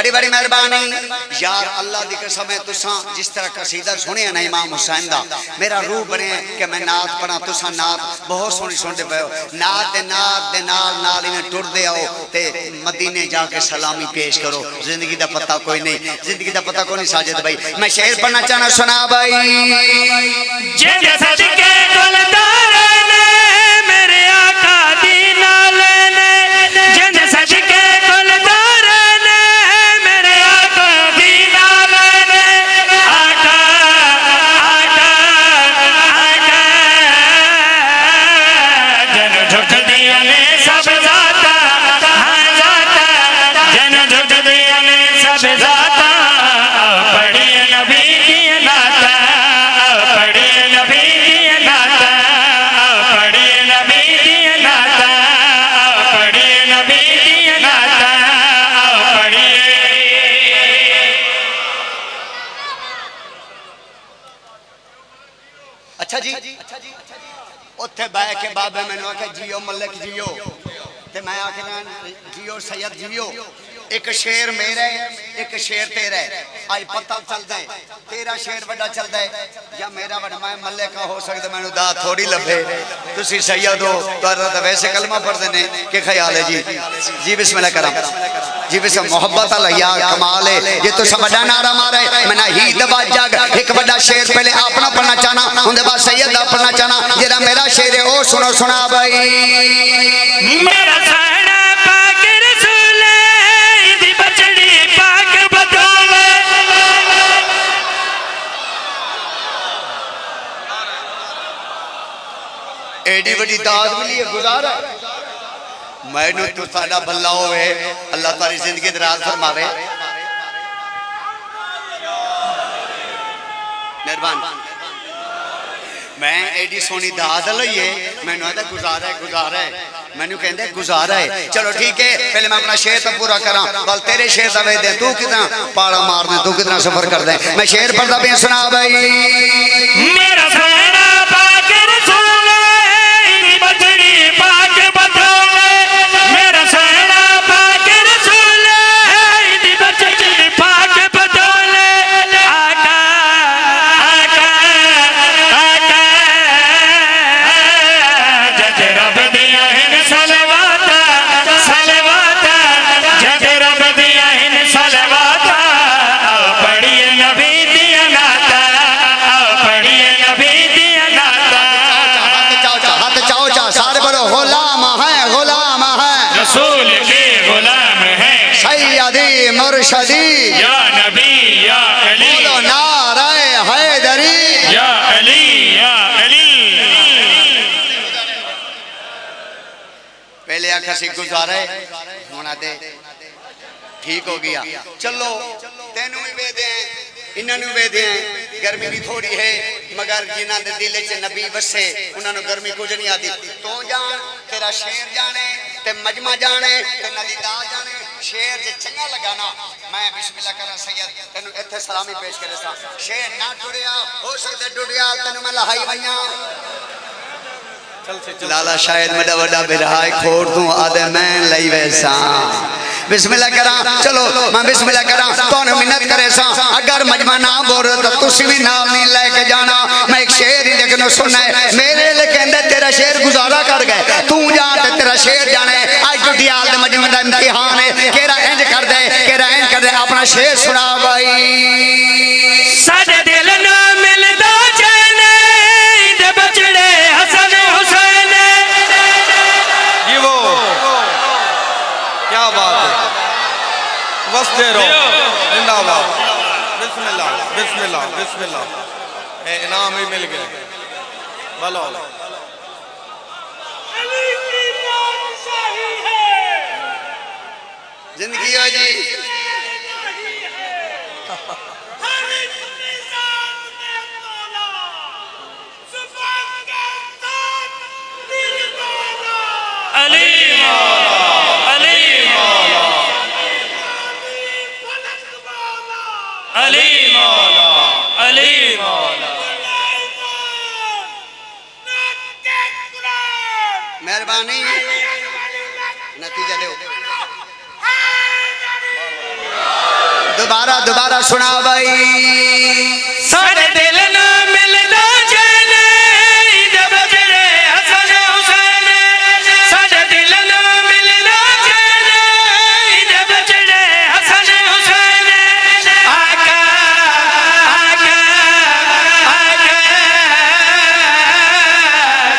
बड़ी बड़ी मेहरबानी यार अल्लाह दी कसम है तुसा जिस तरह कसीदा सुने ना इमाम हुसैन दा मेरा रूह बने कि मैं नात पढ़ा तुसा नात बहुत सोहनी सुनते पे हो नात दे नाल इवें टुरदे आओ ते मदीने जाके सलामी पेश करो जिंदगी दा पता कोई नहीं जिंदगी दा पता कोई नहीं साजिद भाई मैं शेर पढ़ना चाहना सुना भाई जिंद सदके गुलदार ने मेरे आका दी नाल ने जिंद सदके गुलदार ने मेरे आका दी नाल ने आका आका आका जन झुक दिया ने सब जाता हाँ जाता जन झुक दिया ने सब जाता पढ़िए नबी की नाता पढ़िए नबी की नाता पढ़िए नबी की नाता पढ़िए नबी की नाता पढ़िए। अच्छा जी उत्थे बह के बाबे मैंने आख्या जियो मलिक जियो ते मैं आखना जियो सैयद जियो एक शेर मेरा है एक शेर तेरा है आज पता चलता है तेरा शेर बड़ा चलता है या मेरा बड़ा मैं मलिक का हो सकता मैंने दात थोड़ी लभे तुसी सैयद हो तो वैसे कलमा पढ़ते ने के ख्याल है जी बिस्मिल्लाह करम जी बिस्मिल्लाह मोहब्बत अल्लाह यार कमाल है ये तो सब बड़ा नारा मारे मैंने ही दबा जग एक बड़ा शेर पहले अपना पढ़ना चाहना उनके बाद सैयद दा पढ़ना चाहना जेड़ा मेरा शेर है ओ सुनो सुना भाई मेरा साना पाक रसूल दी बचड़ी पाक बतौल एडी बड़ी दाद मिली है गुजारा मैनू तू साडा भला होवे अल्लाह तारी जिंदगी दराज फरमावे मेहरबान मैं एडी सोनी दाद लईए मैनू आदा गुजारा है मैनू कहंदे गुजारा है चलो ठीक है पहले मैं अपना शेर तो पूरा करा कल तेरे शेर दा वे दे तू कितना पाड़ा मार दे तू कितना सफर कर दे मैं शेर पढ़दा पे सुना भाई मेरा साना पाक रसूल दी बचड़ी पाक बतौल मेरा साना पाक रसूल दी बचड़ी पाक बतौल आका आका आका जज रब दिया है सलवाता सलवाता जज रब दिया है सलवाता पढ़िए नबी दिया नाता पढ़िए नबी दिया नाता हाथ चाओ सारे बड़ो गुलाम है रसूल के गुलाम है सैयदी मुर्शदी या नबी या अली बोलो नारे हैदरी या अली या अली। पहले आखा सी गुजारे होना दे ठीक हो गया चलो तेनू भी वेदे इन्होंने वेदे गर्मी भी थोड़ी है मगर जिन्हों के दिल च नबी बसे उन्होंने गर्मी कुछ नहीं आती तो जान तेरा शेर जाने ते मजमा जाने ते नलीदा जाने शेर जे चंगा लगा ना मैं बिस्मिल्लाह करा सैयद तेनू इत्थे सलामी पेश करे सा शेर ना टुरिया हो सकदा टुरिया तेनू मैं लहाई वइया लाला शायद मेरा बड़ा बिरहाय खोड़ तू आदे मैं लई वैसा बिस्मिल्लाह करा चलो मैं बिस्मिल्लाह करा तोने मिन्नत करे सा अगर मजमा ना बोल तो तुसी भी नाल नहीं लेके जाना मैं एक शेर ही लेकिन सुनना है मेरे लिए कहंदे तेरा शेर गुजारा कर गए तू जा ते तेरा शेर जाने आज टुटियाल दे मजमे दा इम्तिहान है केरा इंज कर दे अपना शेर सुना भाई साडे दिल ना मिलदा चैन दे बचड़े हसन हुसैन जी वो क्या बात है बस दे रहो जिंदाबाद बिस्मिल्लाह बिस्मिल्लाह बिस्मिल्लाह इनाम भी मिल गए बोलो जिंदगी हो जी अली अली अली अली मेहरबानी नतीजा दो दोबारा सुना भाई। सारे दिल ना मिलदा चैन जब बजड़े हसन हुसैन, सारे दिल ना मिलदा चैन जब बजड़े हसन हुसैन। आका आका आका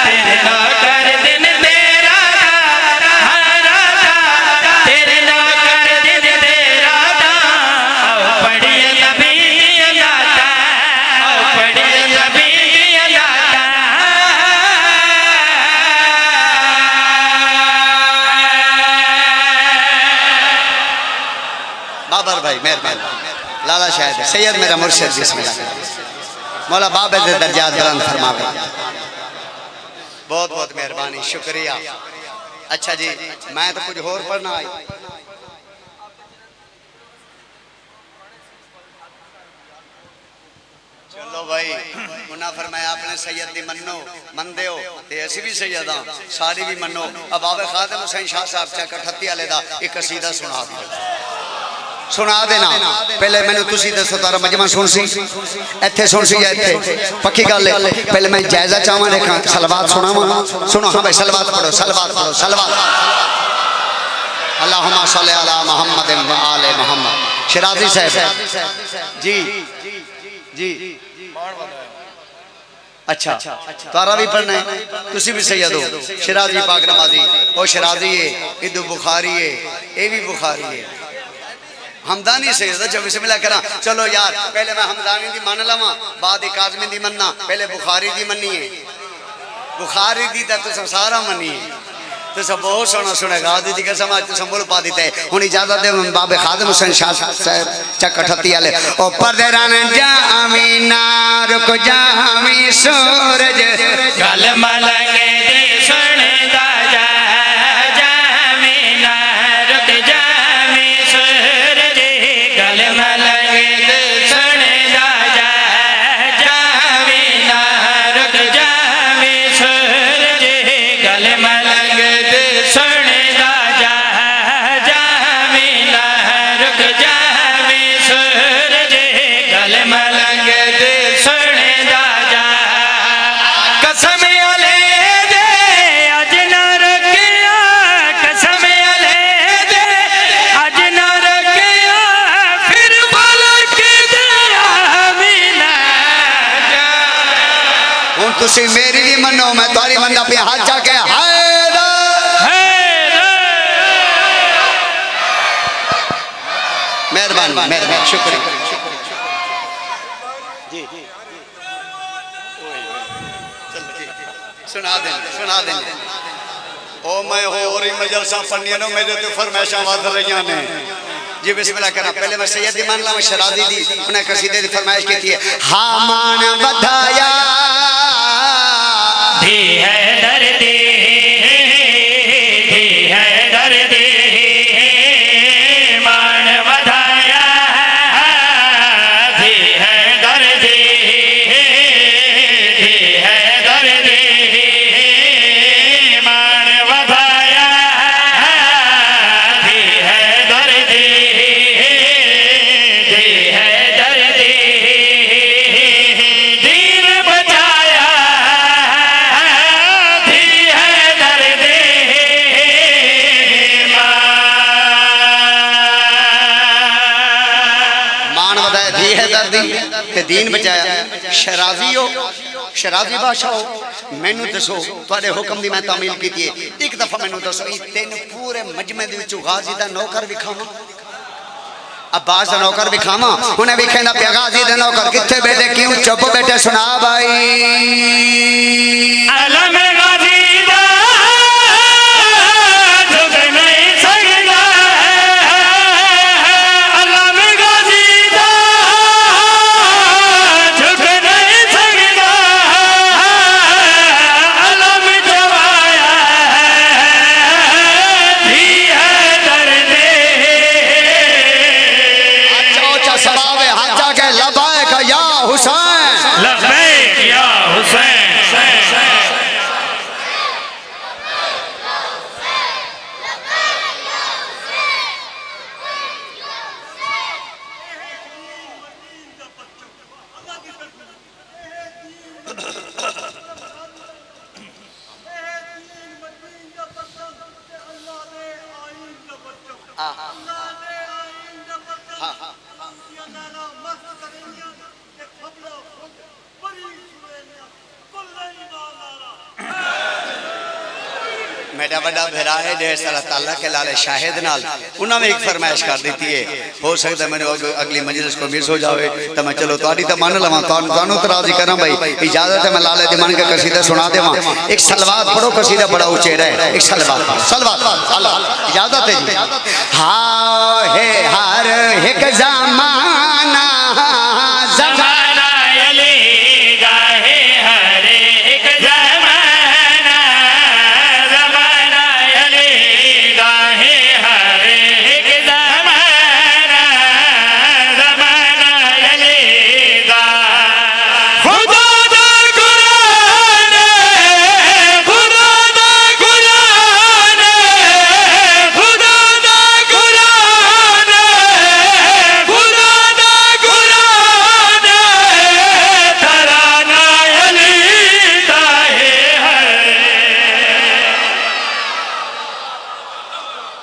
तेरे नौकर दिन तेरा हरा तेरे नौकर दिन तेरा पढ़िए नबी अल्लाह, पढ़िए नबी अल्लाह। बाबर भाई मेहरबानी, लाला शायद सैयद मेरा मुर्शिद बिस्मिल्लाह। मौला बाबे दे दर्जात बुलंद फरमावे। बहुत बहुत मेहरबानी, शुक्रिया। अच्छा जी, मैं तो कुछ और पढ़ना आई। चलो भाई, उन्हें फरमाया आपने सैयद दी मन्नो मंदे हो ते असी भी सैयद हां, सारी भी मन्नो। अब बाबे खादिम हुसैन शाह साहब चक 38 वाले दा एक कसीदा सुना देना। पहले मैंने तुसी दसो तारा मजमा सुन सी इत्थे सुन सी या इत्थे पक्की गल है। पहले मैं जायजा चाहवां देखा सलवात सुनावां। सुनो हाँ भाई, सलवात पढ़ो सलवात। अल्लाहुम्मा सल्ली अला मुहम्मद व आले मुहम्मद। शिराजी साहब जी जी अच्छा तारा भी पढ़ना है, तुसी भी सैयद हो। शिराजी पाक नमाजी ओ शिराजी है, इदु बुखारी है, ये भी बुखारी है। हमदानी से जब बिस्मिल्लाह करा। चलो यार, पहले मैं हमदानी दी मान लवा, बाद काज़मी दी मनना, पहले बुखारी दी मन्नी है। बुखारी दी तो सारा मन्नी है, तो सब बहुत सोना सुनेगा। दी दी कसम आज तो मुल पा देते हैं। हुन इजाजत दे बाबे खादिम हुसैन शाह साहब चक 38 वाले। ओ परदेरान जामीना रुक जामी सूरज गल मलंगे दे सुनदा जा जामीना रुक जामी सूरज गल मलंगे दे सुनदा जा जामीना रुक जामी सूरज गल मलंगे दे सुनदा जा जामीना रुक जामी सूरज गल मलंगे दे सुनदा जा। कसम अले दे अज न रखिया, कसम अले दे अज न रखिया, फिर बलक दे आमीना जा। हुन तुसी मेरी भी मनो, मैं तुम्हारी मनना पे हाथ जाके मेहरबानी शुक्रिया जी। सुना दें ओ मैं होर ही मजलसा पढ़निया नो मेरे तो फरमाइशा वध रही ने जी। बिस्मिल्लाह करा। पहले मैं सैयद दी मान ला, मैं शराजी दी उन्हें कसीदे दी फरमाइश की है। हाँ मान बधाया धी है दर्दी, धी है दर्दी मान बधाया, धी है दर्दी, धी है दर्दी मान बधाया, धी है दर्दी, धी है दर्दी दीन बचाया, धी है दर्दी मान बधाया, धी है दर्दी ते दीन बचाया। शराजी हो, शराजी बादशाह हो, मैनू दसो तुहाडे हुक्म दी मैं तामील की है। एक दफा मैनू दसो तेन पूरे मजमे दे विचों गाजी दा नौकर विखावां, अब्बास दा नौकर विखावां। उन्हें विखेंदा पिया गाजी दे नौकर किथे बैठे, क्यों चुप बैठे, सुना भाई। अलम गाजी दा झुक नहीं सकदा, अलम गाजी दा झुक नहीं सकदा, अलम जवाया धी है दर्दे। अच्छा सवाब है, हाथ जाके लबायक या हुसैन, लब्बैक या हुसैन। मेरा बड़ा भेरा है ढेर सारा ताल्ला के लाले शाहिद नाल उन्होंने एक फरमाइश कर दी है हो सकता है मैंने अगली मजलिस को मिस हो जाए तो मैं चलो ताड़ी तो मान लवा तानू तो राजी करा भाई इजाजत है मैं लाले दिमान का कसीदा सुना देवा एक सलवात पढ़ो कसीदा बड़ा उचेरा है एक सलवात सलवात इजाजत है जी हाँ है हर एक ज़माना